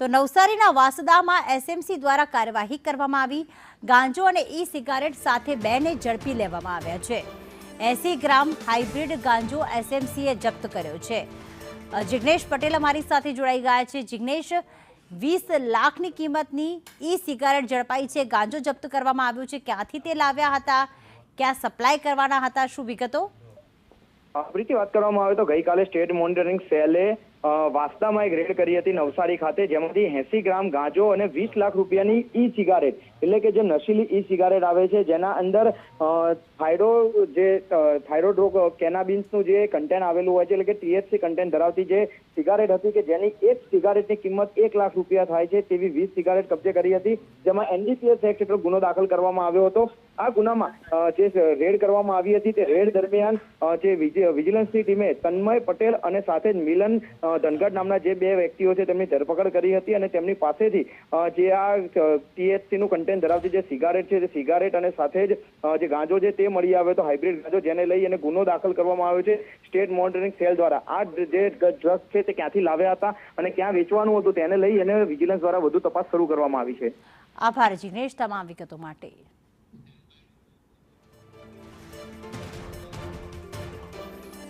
તો નવસારીના વાસદામાં એસએમસી દ્વારા કાર્યવાહી કરવામાં આવી। ગાંજો અને ઈ સિગારેટ સાથે બેને ઝડપી લેવામાં આવ્યા છે। 80 ગ્રામ હાઇબ્રિડ ગાંજો એસએમસીએ જપ્ત કર્યો છે। જિગ્નેશ પટેલ અમારી સાથે જોડાઈ ગયા છે। જિગ્નેશ, 20 લાખની કિંમતની ઈ સિગારેટ ઝડપાઈ છે, ગાંજો જપ્ત કરવામાં આવ્યો છે, ક્યાંથી તે લાવ્યા હતા, ક્યાં સપ્લાય કરવાના હતા, શું વિગતો? પ્રીતિ, વાત કરવામાં આવે તો ગઈકાલે સ્ટેટ મોનિટરિંગ સેલે વાસદામાં એક રેડ કરી હતી નવસારી ખાતે, જેમાંથી 80 ગ્રામ ગાંજો અને 20 લાખ રૂપિયાની ઈ સિગારેટ, એટલે કે જે નશીલી ઈ સિગારેટ આવે છે, જેના અંદર થાઇરોડ્રોગ કેનાબિન્સનું જે કન્ટેન્ટ આવેલું હોય છે, એટલે કે THC કન્ટેન્ટ ધરાવતી જે સિગારેટ હતી, કે જેની એક સિગારેટની કિંમત 1 લાખ રૂપિયા થાય છે, તેવી 20 સિગારેટ કબજે કરી હતી, જેમાં NDPS એક્ટ હેઠળ ગુનો દાખલ કરવામાં આવ્યો હતો। આ ગુનામાં જે રેડ કરવામાં આવી હતી, તે રેડ દરમિયાન જે વિજિલન્સની ટીમે તન્મય પટેલ અને સાથે જ મિલન ધનગઢ નામના જે 2 વ્યક્તિઓ છે તેમની ધરપકડ કરી હતી અને તેમની પાસેથી જે આ THC નું કન્ટેન્ટ ધરાવતી જે સિગારેટ છે, તે સિગારેટ અને સાથે જ જે ગાંજો છે તે મળી આવ્યો હતો, હાઇબ્રિડ ગાંજો, જેને લઈ અને ગુનો દાખલ કરવામાં આવ્યો છે સ્ટેટ મોનિટરિંગ સેલ દ્વારા। આ જે ડ્રગ્સ છે તે ક્યાંથી લાવ્યા હતા અને ક્યાં વેચવાનું હતું તેને લઈ અને વિજિલન્સ દ્વારા વધુ તપાસ શરૂ કરવામાં આવી છે। આભાર જિગ્નેશ તમામ વિગતો માટે।